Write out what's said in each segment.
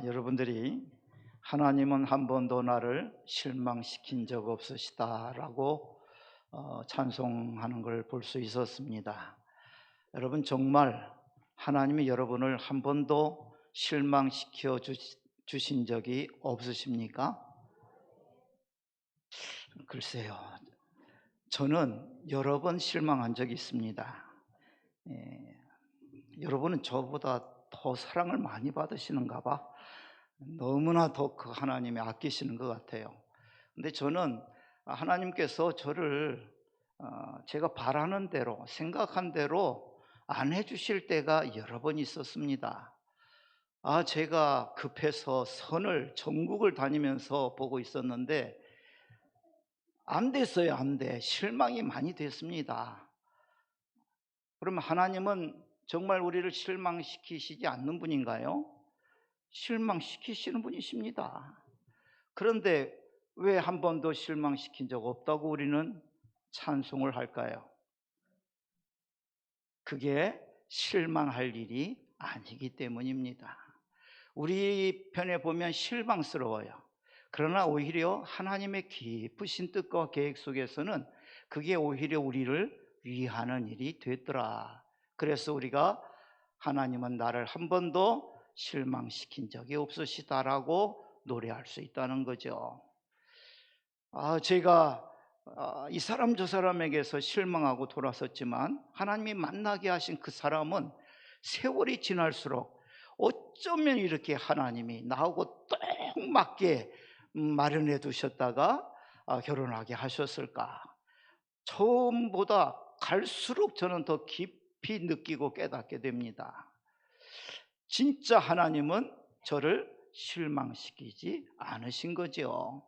여러분들이 하나님은 한 번도 나를 실망시킨 적 없으시다라고 찬송하는 걸 볼 수 있었습니다. 여러분, 정말 하나님이 여러분을 한 번도 실망시켜 주신 적이 없으십니까? 글쎄요, 저는 여러 번 실망한 적이 있습니다. 여러분은 저보다 더 사랑을 많이 받으시는가 봐. 너무나 더 그 하나님이 아끼시는 것 같아요. 근데 저는 하나님께서 저를 제가 바라는 대로, 생각한 대로 안 해주실 때가 여러 번 있었습니다. 제가 급해서 선을 전국을 다니면서 보고 있었는데 안 됐어요. 안 돼. 실망이 많이 됐습니다. 그러면 하나님은 정말 우리를 실망시키시지 않는 분인가요? 실망시키시는 분이십니다. 그런데 왜 한 번도 실망시킨 적 없다고 우리는 찬송을 할까요? 그게 실망할 일이 아니기 때문입니다. 우리 편에 보면 실망스러워요. 그러나 오히려 하나님의 깊으신 뜻과 계획 속에서는 그게 오히려 우리를 위하는 일이 됐더라. 그래서 우리가 하나님은 나를 한 번도 실망시킨 적이 없으시다라고 노래할 수 있다는 거죠. 제가 이 사람 저 사람에게서 실망하고 돌아섰지만 하나님이 만나게 하신 그 사람은 세월이 지날수록 어쩌면 이렇게 하나님이 나하고 딱 맞게 마련해 두셨다가 결혼하게 하셨을까. 처음보다 갈수록 저는 더 깊이 느끼고 깨닫게 됩니다. 진짜 하나님은 저를 실망시키지 않으신 거죠.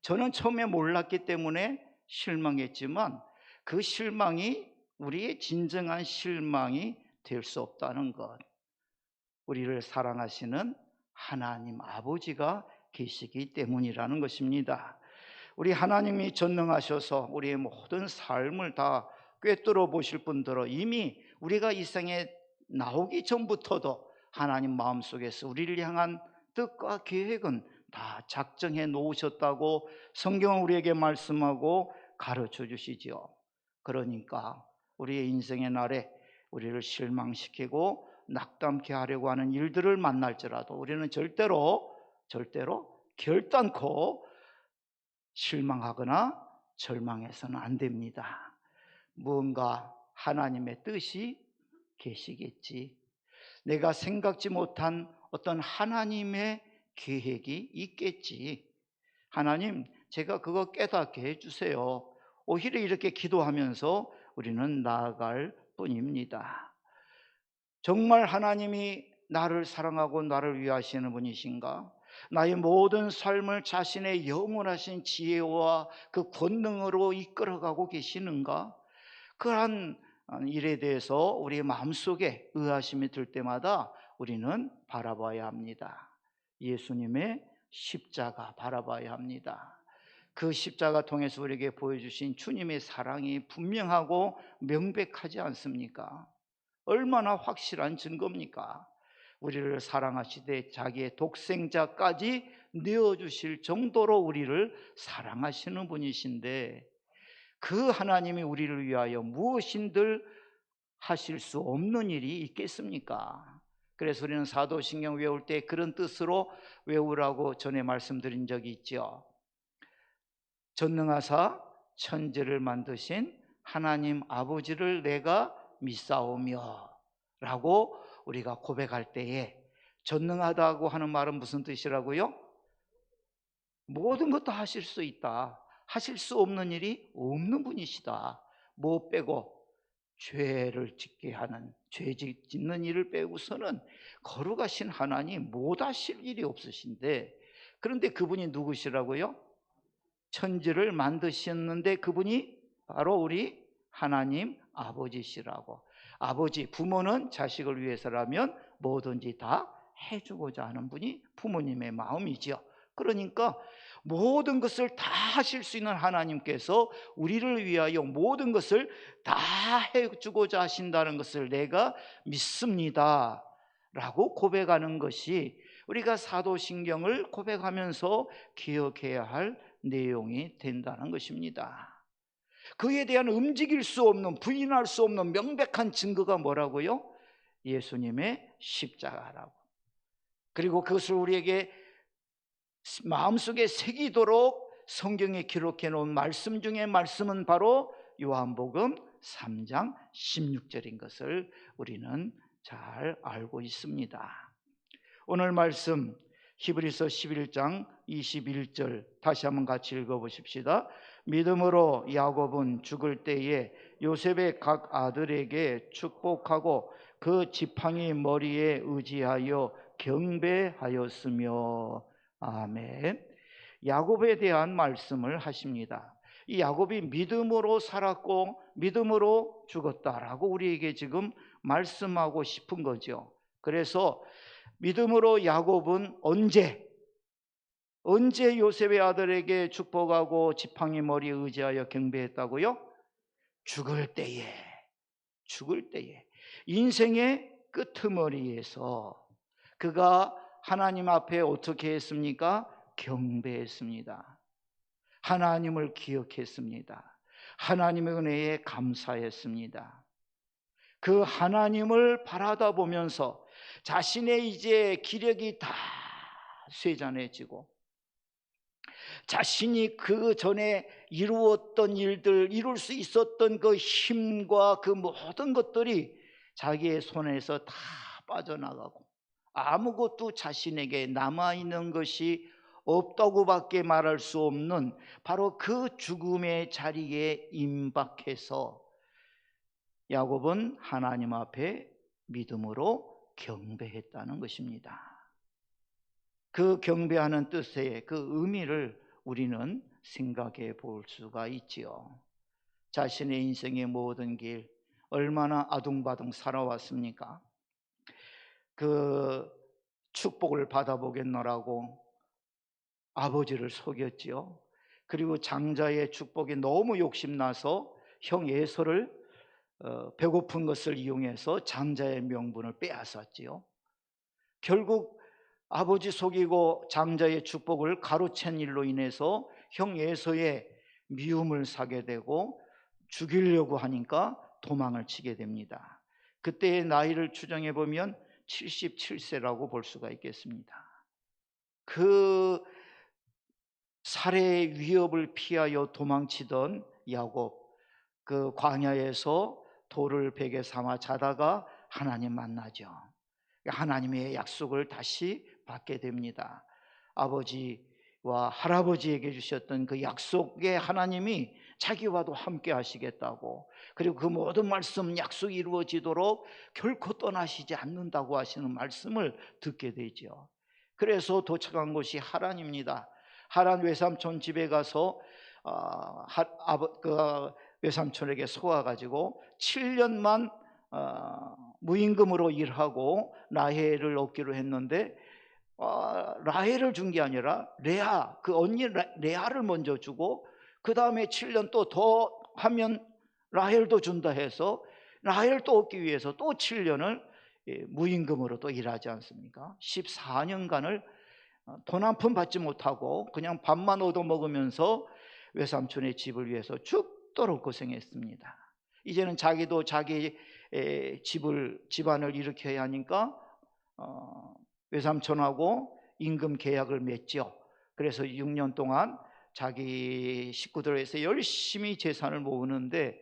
저는 처음에 몰랐기 때문에 실망했지만 그 실망이 우리의 진정한 실망이 될 수 없다는 것, 우리를 사랑하시는 하나님 아버지가 계시기 때문이라는 것입니다. 우리 하나님이 전능하셔서 우리의 모든 삶을 다 꿰뚫어 보실 분들은 이미 우리가 이 생에 나오기 전부터도 하나님 마음속에서 우리를 향한 뜻과 계획은 다 작정해 놓으셨다고 성경은 우리에게 말씀하고 가르쳐 주시지요. 그러니까 우리의 인생의 날에 우리를 실망시키고 낙담케 하려고 하는 일들을 만날지라도 우리는 절대로 결단코 실망하거나 절망해서는 안 됩니다. 무언가 하나님의 뜻이 계시겠지, 내가 생각지 못한 어떤 하나님의 계획이 있겠지, 하나님 제가 그거 깨닫게 해주세요. 오히려 이렇게 기도하면서 우리는 나아갈 뿐입니다. 정말 하나님이 나를 사랑하고 나를 위하시는 분이신가? 나의 모든 삶을 자신의 영원하신 지혜와 그 권능으로 이끌어가고 계시는가? 그러한 일에 대해서 우리의 마음속에 의아심이 들 때마다 우리는 바라봐야 합니다. 예수님의 십자가 바라봐야 합니다. 그 십자가 통해서 우리에게 보여주신 주님의 사랑이 분명하고 명백하지 않습니까? 얼마나 확실한 증거입니까? 우리를 사랑하시되 자기의 독생자까지 내어주실 정도로 우리를 사랑하시는 분이신데 그 하나님이 우리를 위하여 무엇인들 하실 수 없는 일이 있겠습니까? 그래서 우리는 사도신경 외울 때 그런 뜻으로 외우라고 전에 말씀드린 적이 있죠. 전능하사 천지를 만드신 하나님 아버지를 내가 믿사오며 라고 우리가 고백할 때에, 전능하다고 하는 말은 무슨 뜻이라고요? 모든 것 다 하실 수 있다, 하실 수 없는 일이 없는 분이시다. 뭐 빼고 죄를 짓게 하는, 죄 짓는 일을 빼고서는 거룩하신 하나님 못 하실 일이 없으신데, 그런데 그분이 누구시라고요? 천지를 만드셨는데 그분이 바로 우리 하나님 아버지시라고. 아버지, 부모는 자식을 위해서라면 뭐든지 다 해주고자 하는 분이 부모님의 마음이죠. 그러니까 모든 것을 다 하실 수 있는 하나님께서 우리를 위하여 모든 것을 다 해주고자 하신다는 것을 내가 믿습니다 라고 고백하는 것이 우리가 사도신경을 고백하면서 기억해야 할 내용이 된다는 것입니다. 그에 대한 움직일 수 없는, 부인할 수 없는 명백한 증거가 뭐라고요? 예수님의 십자가라고. 그리고 그것을 우리에게 마음속에 새기도록 성경에 기록해 놓은 말씀 중에 말씀은 바로 요한복음 3장 16절인 것을 우리는 잘 알고 있습니다. 오늘 말씀 히브리서 11장 21절 다시 한번 같이 읽어보십시다. 믿음으로 야곱은 죽을 때에 요셉의 각 아들에게 축복하고 그 지팡이 머리에 의지하여 경배하였으며. 아멘. 야곱에 대한 말씀을 하십니다. 이 야곱이 믿음으로 살았고 믿음으로 죽었다라고 우리에게 지금 말씀하고 싶은 거죠. 그래서 믿음으로 야곱은 언제 요셉의 아들에게 축복하고 지팡이 머리에 의지하여 경배했다고요? 죽을 때에 인생의 끄트머리에서 그가 하나님 앞에 어떻게 했습니까? 경배했습니다. 하나님을 기억했습니다. 하나님의 은혜에 감사했습니다. 그 하나님을 바라다 보면서 자신의 이제 기력이 다 쇠잔해지고 자신이 그 전에 이루었던 일들, 이룰 수 있었던 그 힘과 그 모든 것들이 자기의 손에서 다 빠져나가고 아무것도 자신에게 남아있는 것이 없다고밖에 말할 수 없는 바로 그 죽음의 자리에 임박해서 야곱은 하나님 앞에 믿음으로 경배했다는 것입니다. 그 경배하는 뜻의 그 의미를 우리는 생각해 볼 수가 있지요. 자신의 인생의 모든 길 얼마나 아둥바둥 살아왔습니까? 그 축복을 받아보겠노라고 아버지를 속였지요. 그리고 장자의 축복에 너무 욕심나서 형 에서를 배고픈 것을 이용해서 장자의 명분을 빼앗았지요. 결국 아버지 속이고 장자의 축복을 가로챈 일로 인해서 형 에서의 미움을 사게 되고 죽이려고 하니까 도망을 치게 됩니다. 그때의 나이를 추정해 보면 77세라고 볼 수가 있겠습니다. 그 살해의 위협을 피하여 도망치던 야곱, 그 광야에서 돌을 베개 삼아 자다가 하나님 만나죠. 하나님의 약속을 다시 받게 됩니다. 아버지와 할아버지에게 주셨던 그 약속의 하나님이 자기와도 함께 하시겠다고, 그리고 그 모든 말씀 약속이 이루어지도록 결코 떠나시지 않는다고 하시는 말씀을 듣게 되죠. 그래서 도착한 곳이 하란입니다. 하란 외삼촌 집에 가서 그 외삼촌에게 속아가지고 7년만 무임금으로 일하고 라헬을 얻기로 했는데 라헬을 준 게 아니라 레아, 그 언니 레아를 먼저 주고 그 다음에 7년 또 더 하면 라헬도 준다 해서 라헬 또 얻기 위해서 또 7년을 무임금으로 또 일하지 않습니까? 14년간을 돈 한 푼 받지 못하고 그냥 밥만 얻어먹으면서 외삼촌의 집을 위해서 죽도록 고생했습니다. 이제는 자기도 자기 집안을 일으켜야 하니까 외삼촌하고 임금 계약을 맺죠. 그래서 6년 동안 자기 식구들을 위해서 열심히 재산을 모으는데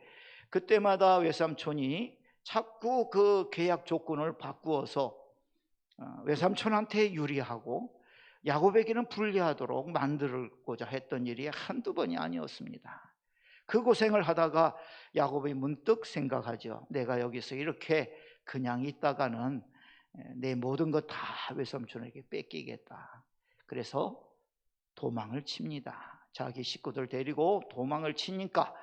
그때마다 외삼촌이 자꾸 그 계약 조건을 바꾸어서 외삼촌한테 유리하고 야곱에게는 불리하도록 만들고자 했던 일이 한두 번이 아니었습니다. 그 고생을 하다가 야곱이 문득 생각하죠. 내가 여기서 이렇게 그냥 있다가는 내 모든 것 다 외삼촌에게 뺏기겠다. 그래서 도망을 칩니다. 자기 식구들 데리고 도망을 치니까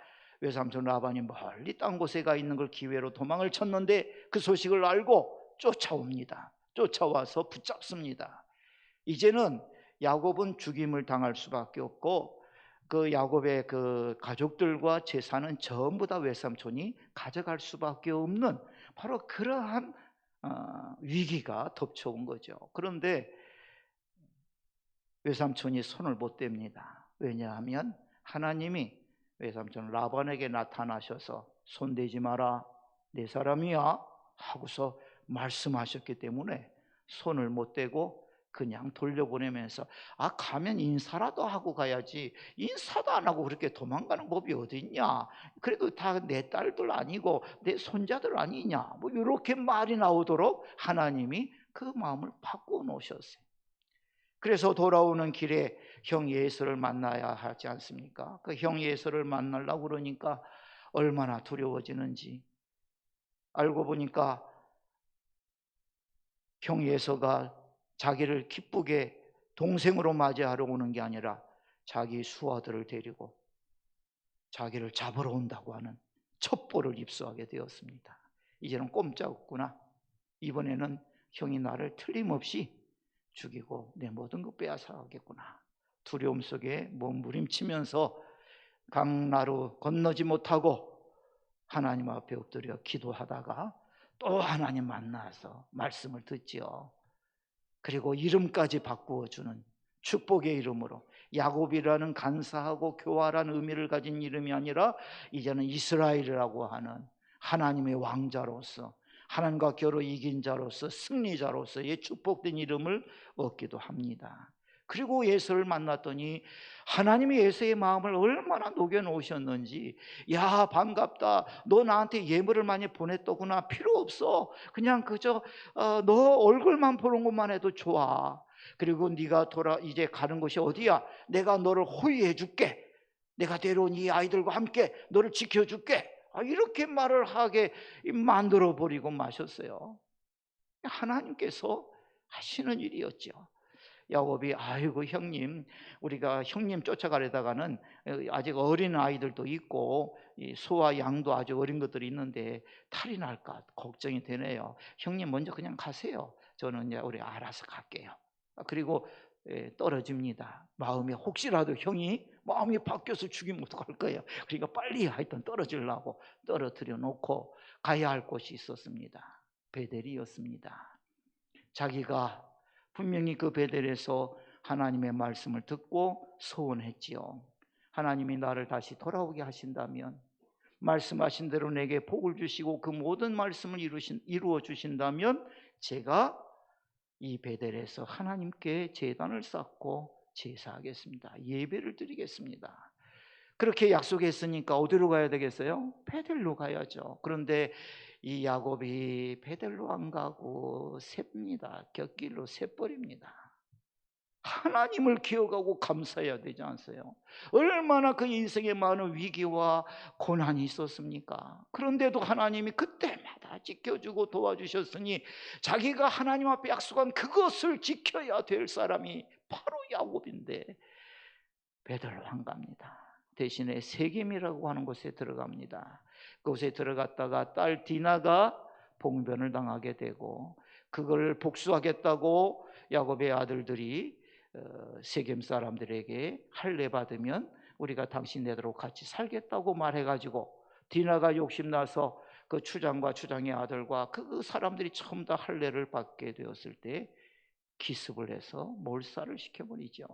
외삼촌 라반이 멀리 딴 곳에 가 있는 걸 기회로 도망을 쳤는데 그 소식을 알고 쫓아옵니다. 쫓아와서 붙잡습니다. 이제는 야곱은 죽임을 당할 수밖에 없고 그 야곱의 그 가족들과 재산은 전부 다 외삼촌이 가져갈 수밖에 없는 바로 그러한 위기가 덮쳐온 거죠. 그런데 외삼촌이 손을 못 댑니다. 왜냐하면 하나님이 외삼촌 라반에게 나타나셔서 손대지 마라, 내 사람이야 하고서 말씀하셨기 때문에 손을 못 대고 그냥 돌려보내면서 가면 인사라도 하고 가야지 인사도 안 하고 그렇게 도망가는 법이 어디 있냐, 그래도 다 내 딸들 아니고 내 손자들 아니냐, 뭐 이렇게 말이 나오도록 하나님이 그 마음을 바꾸어 놓으셨어요. 그래서 돌아오는 길에 형 예수를 만나야 하지 않습니까? 그 형 예수를 만나려고 그러니까 얼마나 두려워지는지 알고 보니까 형 예수가 자기를 기쁘게 동생으로 맞이하러 오는 게 아니라 자기 수하들을 데리고 자기를 잡으러 온다고 하는 첩보를 입수하게 되었습니다. 이제는 꼼짝없구나. 이번에는 형이 나를 틀림없이 죽이고 내 모든 것 빼앗아가겠구나. 두려움 속에 몸부림치면서 강나루 건너지 못하고 하나님 앞에 엎드려 기도하다가 또 하나님 만나서 말씀을 듣지요. 그리고 이름까지 바꾸어주는 축복의 이름으로, 야곱이라는 간사하고 교활한 의미를 가진 이름이 아니라 이제는 이스라엘이라고 하는 하나님의 왕자로서, 하나님과 겨루 이긴 자로서, 승리자로서의 축복된 이름을 얻기도 합니다. 그리고 예수를 만났더니 하나님이 예수의 마음을 얼마나 녹여놓으셨는지, 야 반갑다, 너 나한테 예물을 많이 보냈더구나, 필요 없어, 그냥 그저 너 얼굴만 보는 것만 해도 좋아. 그리고 네가 이제 가는 곳이 어디야, 내가 너를 호위해 줄게, 내가 데려온 이 아이들과 함께 너를 지켜줄게, 이렇게 말을 하게 만들어 버리고 마셨어요. 하나님께서 하시는 일이었죠. 야곱이 아이고 형님, 우리가 형님 쫓아가려다가는 아직 어린 아이들도 있고 소와 양도 아주 어린 것들이 있는데 탈이 날까 걱정이 되네요. 형님 먼저 그냥 가세요. 저는 이제 우리 알아서 갈게요. 그리고 떨어집니다. 마음이, 혹시라도 형이 마음이 바뀌어서 죽이면 어떡할 거예요. 그러니까 빨리 하여튼 떨어지려고 떨어뜨려 놓고 가야 할 곳이 있었습니다. 베델이었습니다. 자기가 분명히 그 베델에서 하나님의 말씀을 듣고 소원했지요. 하나님이 나를 다시 돌아오게 하신다면, 말씀하신 대로 내게 복을 주시고 그 모든 말씀을 이루어 주신다면 제가 이 베델에서 하나님께 제단을 쌓고 제사하겠습니다. 예배를 드리겠습니다. 그렇게 약속했으니까 어디로 가야 되겠어요? 베델로 가야죠. 그런데 이 야곱이 베델로 안 가고 셉니다. 곁길로 새버립니다. 하나님을 기억하고 감사해야 되지 않으세요? 얼마나 그 인생에 많은 위기와 고난이 있었습니까? 그런데도 하나님이 그때마다 지켜주고 도와주셨으니 자기가 하나님 앞에 약속한 그것을 지켜야 될 사람이 바로 야곱인데 베델로 안 갑니다. 대신에 세겜이라고 하는 곳에 들어갑니다. 그곳에 들어갔다가 딸 디나가 봉변을 당하게 되고, 그걸 복수하겠다고 야곱의 아들들이 세겜 사람들에게 할례 받으면 우리가 당신네들하고 같이 살겠다고 말해가지고, 디나가 욕심나서 그 추장과 추장의 아들과 그 사람들이 처음 다 할례를 받게 되었을 때 기습을 해서 몰살을 시켜버리죠.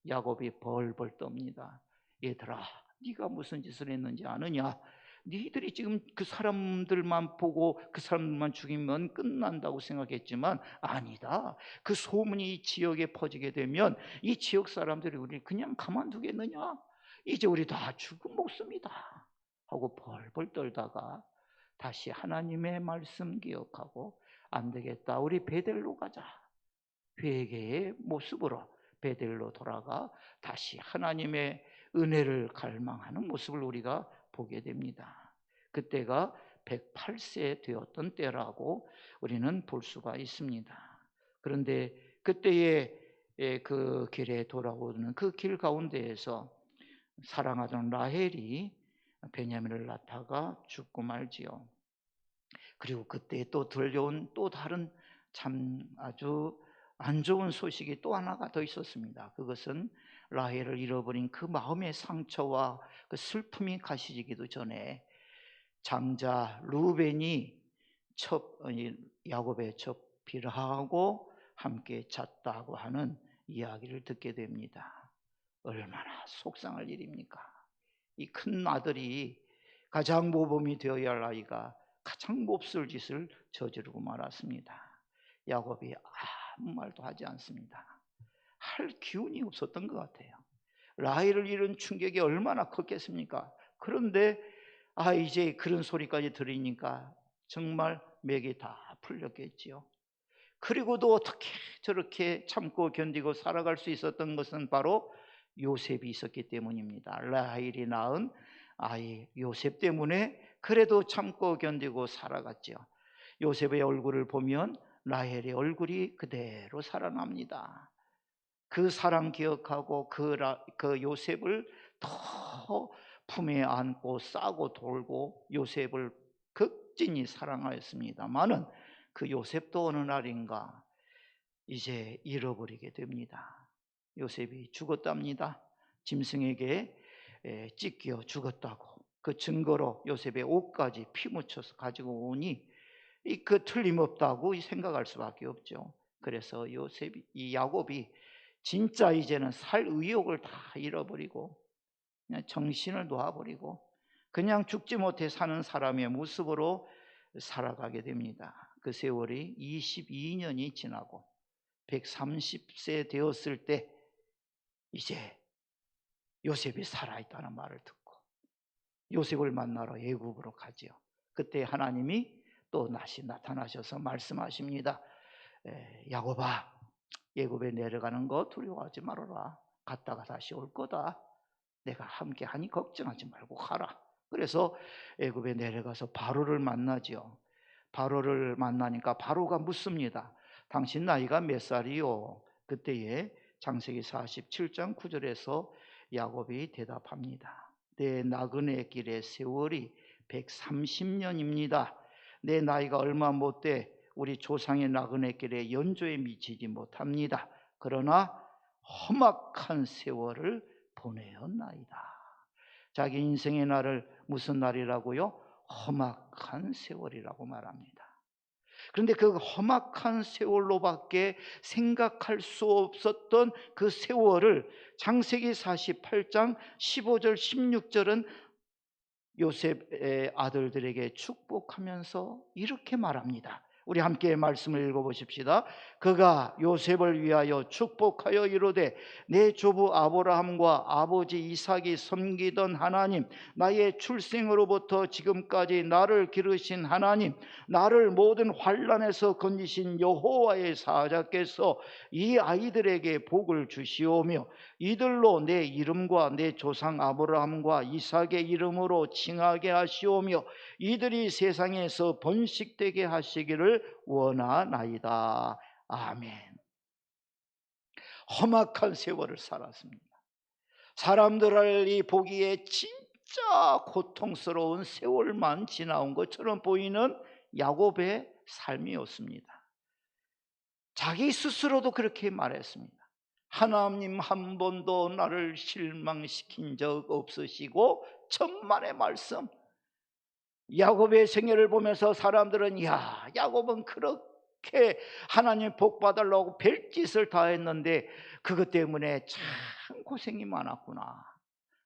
야곱이 벌벌 떱니다. 얘들아, 네가 무슨 짓을 했는지 아느냐? 너희들이 지금 그 사람들만 보고 그 사람들만 죽이면 끝난다고 생각했지만 아니다. 그 소문이 이 지역에 퍼지게 되면 이 지역 사람들이 우리 그냥 가만두겠느냐? 이제 우리 다 죽은 목숨이다 하고 벌벌 떨다가 다시 하나님의 말씀 기억하고, 안 되겠다, 우리 베델로 가자. 회개의 모습으로 베델로 돌아가 다시 하나님의 은혜를 갈망하는 모습을 우리가 보게 됩니다. 그때가 108세 되었던 때라고 우리는 볼 수가 있습니다. 그런데 그때의 그 길에 돌아오는 그 길 가운데에서 사랑하던 라헬이 베냐민을 낳다가 죽고 말지요. 그리고 그때 또 들려온 또 다른 참 아주 안 좋은 소식이 또 하나가 더 있었습니다. 그것은 라헬을 잃어버린 그 마음의 상처와 그 슬픔이 가시지기도 전에 장자 루벤이 야곱의 첩 빌하하고 함께 잤다고 하는 이야기를 듣게 됩니다. 얼마나 속상할 일입니까? 이 큰 아들이, 가장 모범이 되어야 할 아이가 가장 몹쓸 짓을 저지르고 말았습니다. 야곱이 아무 말도 하지 않습니다. 할 기운이 없었던 것 같아요. 라헬을 잃은 충격이 얼마나 컸겠습니까? 그런데 이제 그런 소리까지 들으니까 정말 맥이 다 풀렸겠지요. 그리고도 어떻게 저렇게 참고 견디고 살아갈 수 있었던 것은 바로 요셉이 있었기 때문입니다. 라헬이 낳은 아이 요셉 때문에 그래도 참고 견디고 살아갔죠. 요셉의 얼굴을 보면 라헬의 얼굴이 그대로 살아납니다. 그 사랑 기억하고 그 요셉을 더 품에 안고 싸고 돌고 요셉을 극진히 사랑하였습니다마는 그 요셉도 어느 날인가 이제 잃어버리게 됩니다. 요셉이 죽었답니다. 짐승에게 찢겨 죽었다고 그 증거로 요셉의 옷까지 피 묻혀서 가지고 오니 그 틀림없다고 생각할 수밖에 없죠. 그래서 이 야곱이 진짜 이제는 살 의욕을 다 잃어버리고 그냥 정신을 놓아버리고 그냥 죽지 못해 사는 사람의 모습으로 살아가게 됩니다. 그 세월이 22년이 지나고 130세 되었을 때 이제 요셉이 살아있다는 말을 듣고 요셉을 만나러 애굽으로 가지요. 그때 하나님이 또 다시 나타나셔서 말씀하십니다. 야곱아, 애굽에 내려가는 거 두려워하지 말아라. 갔다가 다시 올 거다. 내가 함께하니 걱정하지 말고 가라. 그래서 애굽에 내려가서 바로를 만나지요. 바로를 만나니까 바로가 묻습니다. 당신 나이가 몇 살이요? 그때에 창세기 47장 9절에서 야곱이 대답합니다. 내 나그네 길의 세월이 130년입니다. 내 나이가 얼마 못돼 우리 조상의 나그네 길에 연조에 미치지 못합니다. 그러나 험악한 세월을 보내었나이다. 자기 인생의 날을 무슨 날이라고요? 험악한 세월이라고 말합니다. 그런데 그 험악한 세월로밖에 생각할 수 없었던 그 세월을 창세기 48장 15절 16절은 요셉의 아들들에게 축복하면서 이렇게 말합니다. 우리 함께 말씀을 읽어보십시다. 그가 요셉을 위하여 축복하여 이르되 내 조부 아브라함과 아버지 이삭이 섬기던 하나님, 나의 출생으로부터 지금까지 나를 기르신 하나님, 나를 모든 환난에서 건지신 여호와의 사자께서 이 아이들에게 복을 주시오며 이들로 내 이름과 내 조상 아브라함과 이삭의 이름으로 칭하게 하시오며 이들이 세상에서 번식되게 하시기를 원하나이다. 아멘. 험악한 세월을 살았습니다. 사람들이 보기에 진짜 고통스러운 세월만 지나온 것처럼 보이는 야곱의 삶이었습니다. 자기 스스로도 그렇게 말했습니다. 하나님 한 번도 나를 실망시킨 적 없으시고 천만의 말씀. 야곱의 생애를 보면서 사람들은 야곱은 그렇게 하나님 복 받으려고 별짓을 다 했는데 그것 때문에 참 고생이 많았구나,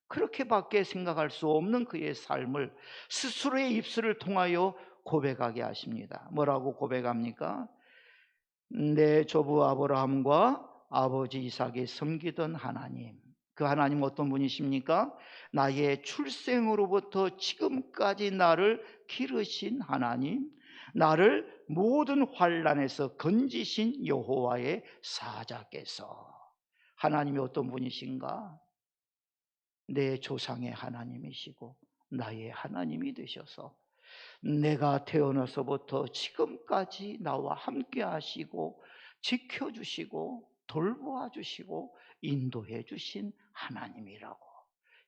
그렇게밖에 생각할 수 없는 그의 삶을 스스로의 입술을 통하여 고백하게 하십니다. 뭐라고 고백합니까? 내 조부 아브라함과 아버지 이삭이 섬기던 하나님, 그 하나님 어떤 분이십니까? 나의 출생으로부터 지금까지 나를 기르신 하나님, 나를 모든 환난에서 건지신 여호와의 사자께서. 하나님이 어떤 분이신가? 내 조상의 하나님이시고 나의 하나님이 되셔서 내가 태어나서부터 지금까지 나와 함께 하시고 지켜주시고 돌보아 주시고 인도해 주신 하나님이라고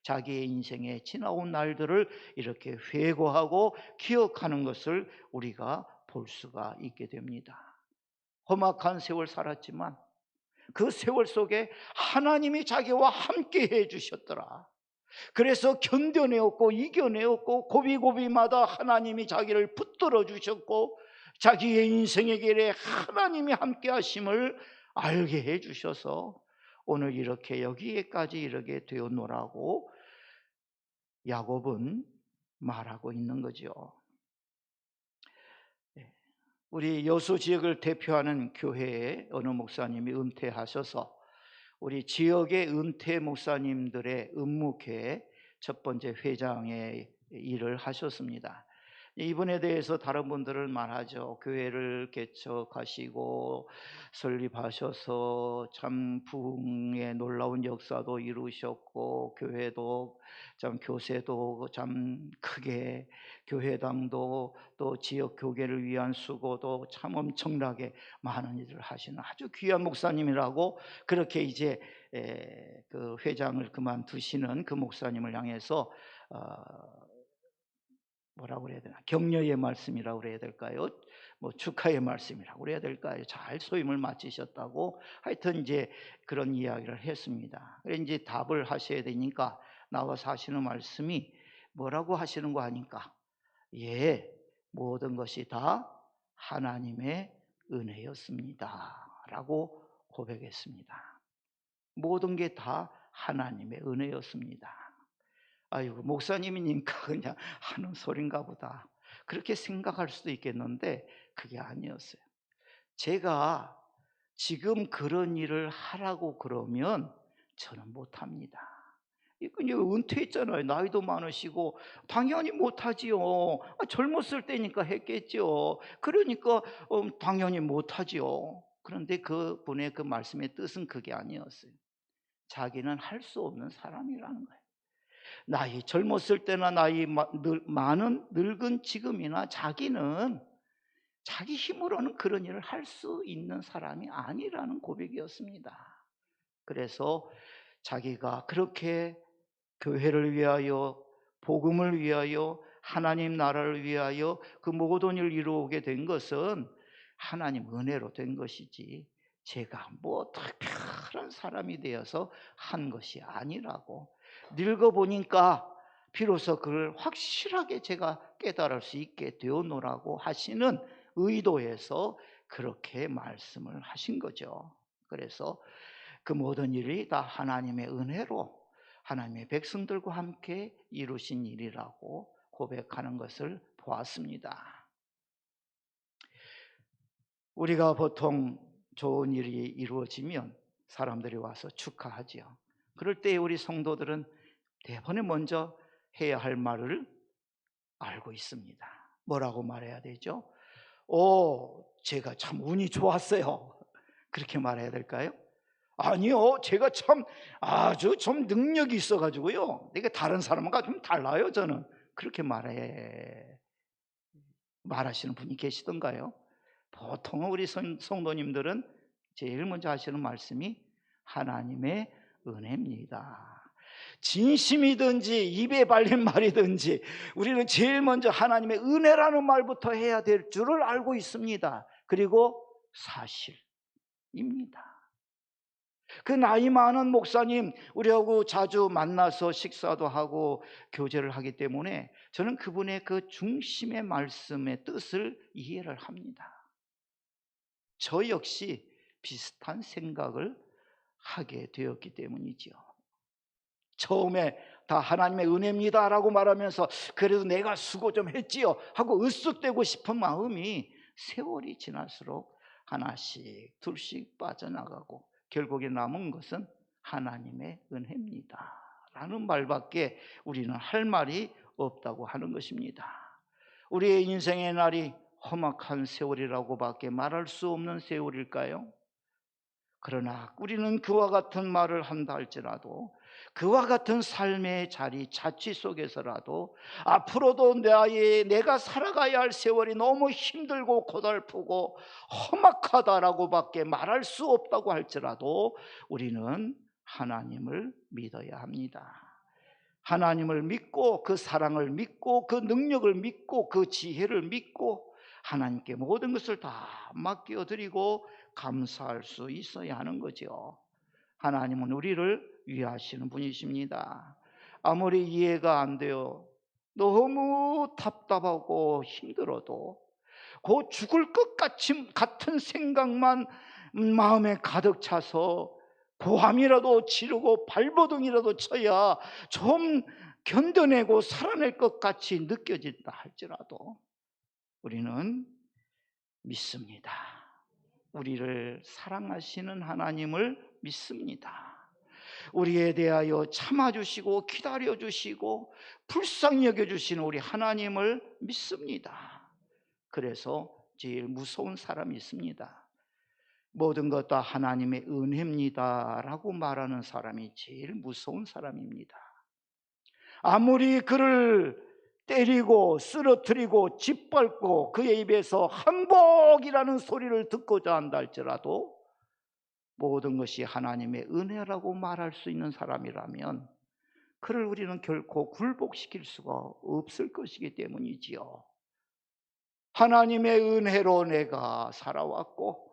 자기의 인생에 지나온 날들을 이렇게 회고하고 기억하는 것을 우리가 볼 수가 있게 됩니다. 험악한 세월 살았지만 그 세월 속에 하나님이 자기와 함께 해 주셨더라. 그래서 견뎌내었고 이겨내었고 고비고비마다 하나님이 자기를 붙들어 주셨고 자기의 인생의 길에 하나님이 함께 하심을 알게 해 주셔서 오늘 이렇게 여기에까지 이르게 되었노라고 야곱은 말하고 있는 거죠. 우리 여수 지역을 대표하는 교회에 어느 목사님이 은퇴하셔서 우리 지역의 은퇴 목사님들의 은무회 첫 번째 회장의 일을 하셨습니다. 이분에 대해서 다른 분들은 말하죠. 교회를 개척하시고 설립하셔서 참 부흥의 놀라운 역사도 이루셨고, 교회도 참 교세도 참 크게, 교회당도 또 지역 교계를 위한 수고도 참 엄청나게 많은 일을 하시는 아주 귀한 목사님이라고, 그렇게 이제 그 회장을 그만두시는 그 목사님을 향해서 뭐라고 그래야 되나, 격려의 말씀이라고 그래야 될까요? 뭐 축하의 말씀이라고 그래야 될까요? 잘 소임을 마치셨다고 하여튼 이제 그런 이야기를 했습니다. 그래 이제 답을 하셔야 되니까 나와서 하시는 말씀이 뭐라고 하시는 거 아니까, 예, 모든 것이 다 하나님의 은혜였습니다 라고 고백했습니다. 모든 게 다 하나님의 은혜였습니다. 아이고, 목사님이니까 그냥 하는 소린가 보다, 그렇게 생각할 수도 있겠는데 그게 아니었어요. 제가 지금 그런 일을 하라고 그러면 저는 못합니다. 이건 은퇴했잖아요. 나이도 많으시고 당연히 못하지요. 젊었을 때니까 했겠죠. 그러니까 당연히 못하지요. 그런데 그분의 그 말씀의 뜻은 그게 아니었어요. 자기는 할 수 없는 사람이라는 거예요. 나이 젊었을 때나 나이 많은 늙은 지금이나 자기는 자기 힘으로는 그런 일을 할 수 있는 사람이 아니라는 고백이었습니다. 그래서 자기가 그렇게 교회를 위하여, 복음을 위하여, 하나님 나라를 위하여 그 모든 일을 이루게 된 것은 하나님 은혜로 된 것이지 제가 뭐 특별한 사람이 되어서 한 것이 아니라고, 늙어보니까 비로소 그걸 확실하게 제가 깨달을 수 있게 되었노라고 하시는 의도에서 그렇게 말씀을 하신 거죠. 그래서 그 모든 일이 다 하나님의 은혜로 하나님의 백성들과 함께 이루신 일이라고 고백하는 것을 보았습니다. 우리가 보통 좋은 일이 이루어지면 사람들이 와서 축하하지요. 그럴 때 우리 성도들은 대번에 먼저 해야 할 말을 알고 있습니다. 뭐라고 말해야 되죠? 제가 참 운이 좋았어요. 그렇게 말해야 될까요? 아니요, 제가 참 아주 좀 능력이 있어가지고요, 이게 다른 사람과 좀 달라요. 저는 그렇게 말하시는 분이 계시던가요? 보통 우리 성도님들은 제일 먼저 하시는 말씀이 하나님의 은혜입니다. 진심이든지 입에 발린 말이든지 우리는 제일 먼저 하나님의 은혜라는 말부터 해야 될 줄을 알고 있습니다. 그리고 사실입니다. 그 나이 많은 목사님, 우리하고 자주 만나서 식사도 하고 교제를 하기 때문에 저는 그분의 그 중심의 말씀의 뜻을 이해를 합니다. 저 역시 비슷한 생각을 하게 되었기 때문이죠. 처음에 다 하나님의 은혜입니다 라고 말하면서 그래도 내가 수고 좀 했지요 하고 으쓱대고 싶은 마음이 세월이 지날수록 하나씩 둘씩 빠져나가고 결국에 남은 것은 하나님의 은혜입니다 라는 말밖에 우리는 할 말이 없다고 하는 것입니다. 우리의 인생의 날이 험악한 세월이라고밖에 말할 수 없는 세월일까요? 그러나 우리는 그와 같은 말을 한다 할지라도, 그와 같은 삶의 자취 속에서라도 앞으로도 내가 살아가야 할 세월이 너무 힘들고 고달프고 험악하다라고 밖에 말할 수 없다고 할지라도 우리는 하나님을 믿어야 합니다. 하나님을 믿고 그 사랑을 믿고 그 능력을 믿고 그 지혜를 믿고 하나님께 모든 것을 다 맡겨드리고 감사할 수 있어야 하는 거죠. 하나님은 우리를 위하시는 분이십니다. 아무리 이해가 안 돼요, 너무 답답하고 힘들어도 곧 죽을 것 같은 생각만 마음에 가득 차서 고함이라도 지르고 발버둥이라도 쳐야 좀 견뎌내고 살아낼 것 같이 느껴진다 할지라도 우리는 믿습니다. 우리를 사랑하시는 하나님을 믿습니다. 우리에 대하여 참아주시고 기다려주시고 불쌍히 여겨주시는 우리 하나님을 믿습니다. 그래서 제일 무서운 사람이 있습니다. 모든 것 다 하나님의 은혜입니다 라고 말하는 사람이 제일 무서운 사람입니다. 아무리 그를 때리고 쓰러뜨리고 짓밟고 그의 입에서 항복이라는 소리를 듣고자 한다 할지라도 모든 것이 하나님의 은혜라고 말할 수 있는 사람이라면 그를 우리는 결코 굴복시킬 수가 없을 것이기 때문이지요. 하나님의 은혜로 내가 살아왔고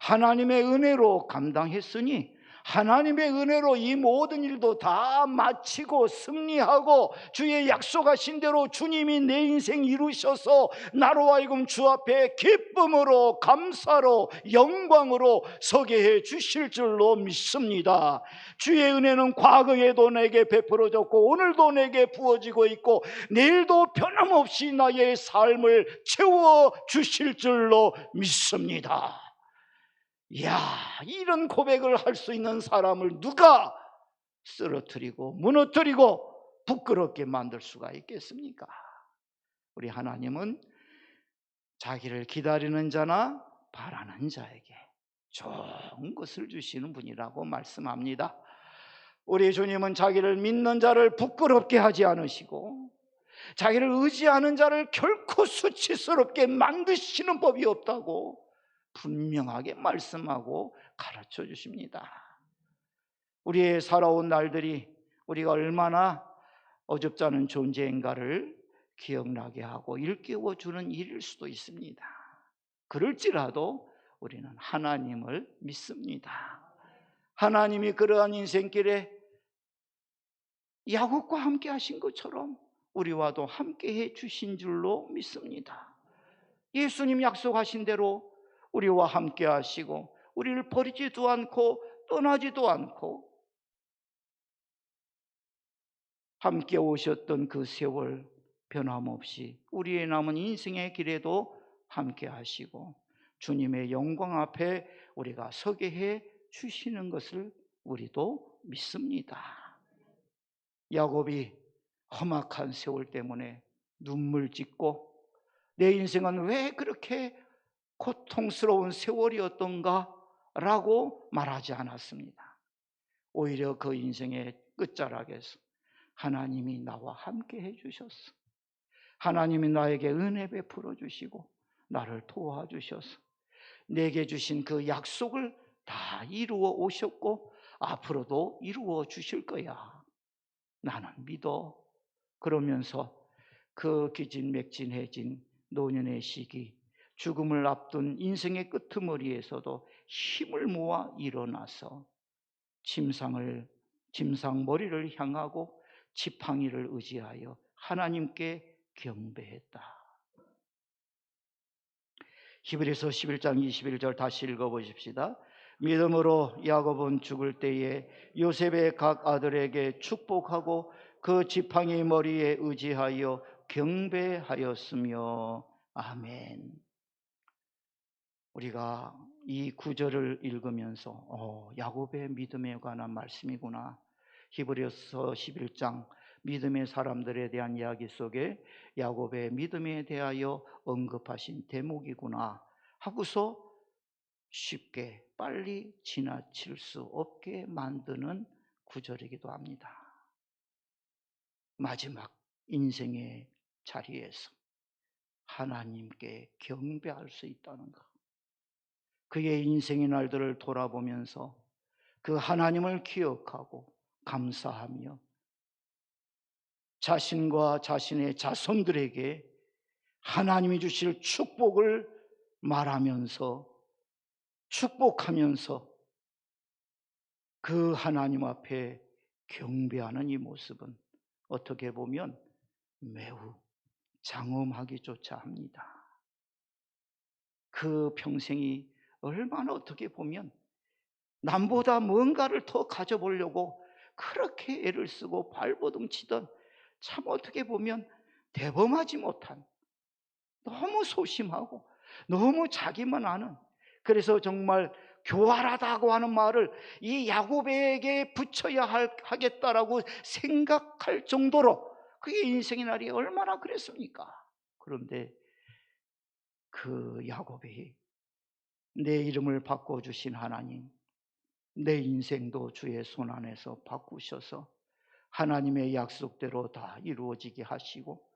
하나님의 은혜로 감당했으니 하나님의 은혜로 이 모든 일도 다 마치고 승리하고 주의 약속하신 대로 주님이 내 인생 이루셔서 나로 하여금 주 앞에 기쁨으로 감사로 영광으로 서게 해 주실 줄로 믿습니다. 주의 은혜는 과거에도 내게 베풀어졌고 오늘도 내게 부어지고 있고 내일도 변함없이 나의 삶을 채워 주실 줄로 믿습니다. 이야, 이런 고백을 할 수 있는 사람을 누가 쓰러뜨리고 무너뜨리고 부끄럽게 만들 수가 있겠습니까? 우리 하나님은 자기를 기다리는 자나 바라는 자에게 좋은 것을 주시는 분이라고 말씀합니다. 우리 주님은 자기를 믿는 자를 부끄럽게 하지 않으시고 자기를 의지하는 자를 결코 수치스럽게 만드시는 법이 없다고 분명하게 말씀하고 가르쳐 주십니다. 우리의 살아온 날들이 우리가 얼마나 어줍지 않은 존재인가를 기억나게 하고 일깨워 주는 일일 수도 있습니다. 그럴지라도 우리는 하나님을 믿습니다. 하나님이 그러한 인생길에 야곱과 함께 하신 것처럼 우리와도 함께 해 주신 줄로 믿습니다. 예수님 약속하신 대로 우리와 함께 하시고 우리를 버리지도 않고 떠나지도 않고 함께 오셨던 그 세월 변함없이 우리의 남은 인생의 길에도 함께 하시고 주님의 영광 앞에 우리가 서게 해 주시는 것을 우리도 믿습니다. 야곱이 험악한 세월 때문에 눈물 짓고 내 인생은 왜 그렇게 고통스러운 세월이었던가 라고 말하지 않았습니다. 오히려 그 인생의 끝자락에서 하나님이 나와 함께 해주셨어. 하나님이 나에게 은혜 베풀어 주시고 나를 도와주셔서 내게 주신 그 약속을 다 이루어 오셨고 앞으로도 이루어 주실 거야. 나는 믿어. 그러면서 그 기진맥진해진 노년의 시기, 죽음을 앞둔 인생의 끄트머리에서도 힘을 모아 일어나서 짐상머리를 향하고 지팡이를 의지하여 하나님께 경배했다. 히브리서 11장 21절 다시 읽어보십시다. 믿음으로 야곱은 죽을 때에 요셉의 각 아들에게 축복하고 그 지팡이 머리에 의지하여 경배하였으며 아멘. 우리가 이 구절을 읽으면서 야곱의 믿음에 관한 말씀이구나. 히브리서 11장 믿음의 사람들에 대한 이야기 속에 야곱의 믿음에 대하여 언급하신 대목이구나 하고서 쉽게 빨리 지나칠 수 없게 만드는 구절이기도 합니다. 마지막 인생의 자리에서 하나님께 경배할 수 있다는 것, 그의 인생의 날들을 돌아보면서 그 하나님을 기억하고 감사하며 자신과 자신의 자손들에게 하나님이 주실 축복을 말하면서 축복하면서 그 하나님 앞에 경배하는 이 모습은 어떻게 보면 매우 장엄하기조차 합니다. 그 평생이 얼마나 어떻게 보면 남보다 뭔가를 더 가져보려고 그렇게 애를 쓰고 발버둥 치던, 참 어떻게 보면 대범하지 못한, 너무 소심하고 너무 자기만 아는, 그래서 정말 교활하다고 하는 말을 이 야곱에게 붙여야 하겠다라고 생각할 정도로 그게 인생의 날이 얼마나 그랬습니까? 그런데 그 야곱이 내 이름을 바꿔주신 하나님, 내 인생도 주의 손 안에서 바꾸셔서 하나님의 약속대로 다 이루어지게 하시고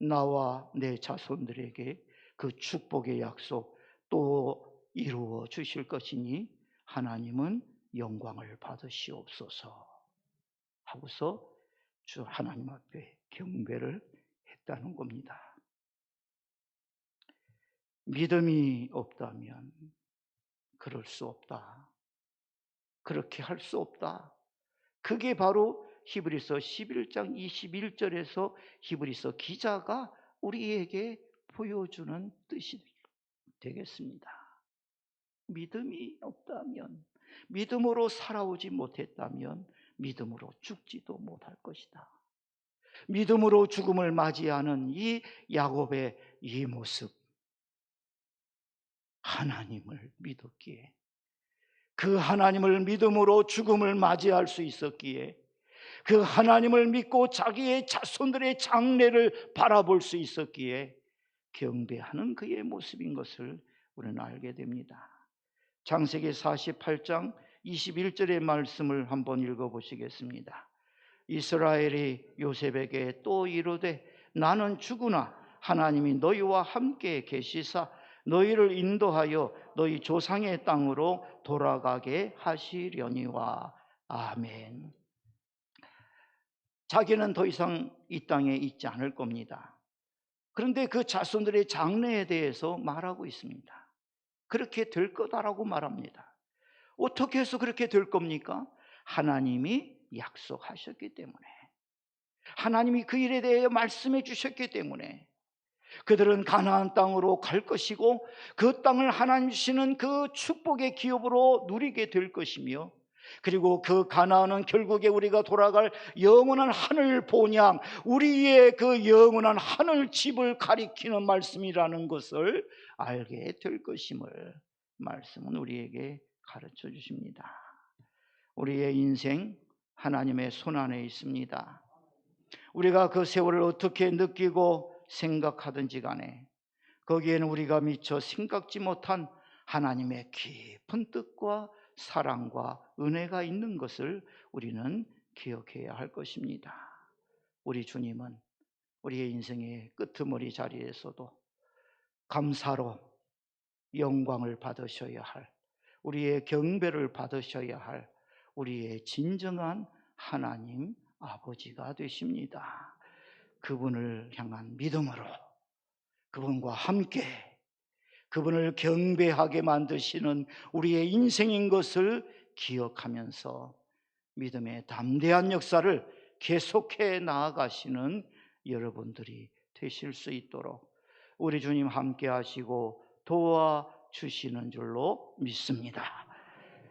나와 내 자손들에게 그 축복의 약속 또 이루어 주실 것이니 하나님은 영광을 받으시옵소서 하고서 주 하나님 앞에 경배를 했다는 겁니다. 믿음이 없다면 그럴 수 없다, 그렇게 할 수 없다. 그게 바로 히브리서 11장 21절에서 히브리서 기자가 우리에게 보여주는 뜻이 되겠습니다. 믿음이 없다면, 믿음으로 살아오지 못했다면 믿음으로 죽지도 못할 것이다. 믿음으로 죽음을 맞이하는 이 야곱의 이 모습, 하나님을 믿었기에, 그 하나님을 믿음으로 죽음을 맞이할 수 있었기에, 그 하나님을 믿고 자기의 자손들의 장래를 바라볼 수 있었기에 경배하는 그의 모습인 것을 우리는 알게 됩니다. 창세기 48장 21절의 말씀을 한번 읽어보시겠습니다. 이스라엘이 요셉에게 또 이르되 나는 죽으나 하나님이 너희와 함께 계시사 너희를 인도하여 너희 조상의 땅으로 돌아가게 하시려니와. 아멘. 자기는 더 이상 이 땅에 있지 않을 겁니다. 그런데 그 자손들의 장래에 대해서 말하고 있습니다. 그렇게 될 거다라고 말합니다. 어떻게 해서 그렇게 될 겁니까? 하나님이 약속하셨기 때문에, 하나님이 그 일에 대해 말씀해 주셨기 때문에 그들은 가나안 땅으로 갈 것이고 그 땅을 하나님 주시는 그 축복의 기업으로 누리게 될 것이며, 그리고 그 가나안은 결국에 우리가 돌아갈 영원한 하늘 본향, 우리의 그 영원한 하늘 집을 가리키는 말씀이라는 것을 알게 될 것임을 말씀은 우리에게 가르쳐 주십니다. 우리의 인생 하나님의 손 안에 있습니다. 우리가 그 세월을 어떻게 느끼고 생각하든지 간에 거기에는 우리가 미처 생각지 못한 하나님의 깊은 뜻과 사랑과 은혜가 있는 것을 우리는 기억해야 할 것입니다. 우리 주님은 우리의 인생의 끄트머리 자리에서도 감사로 영광을 받으셔야 할, 우리의 경배를 받으셔야 할 우리의 진정한 하나님 아버지가 되십니다. 그분을 향한 믿음으로, 그분과 함께 그분을 경배하게 만드시는 우리의 인생인 것을 기억하면서 믿음의 담대한 역사를 계속해 나아가시는 여러분들이 되실 수 있도록 우리 주님 함께 하시고 도와주시는 줄로 믿습니다.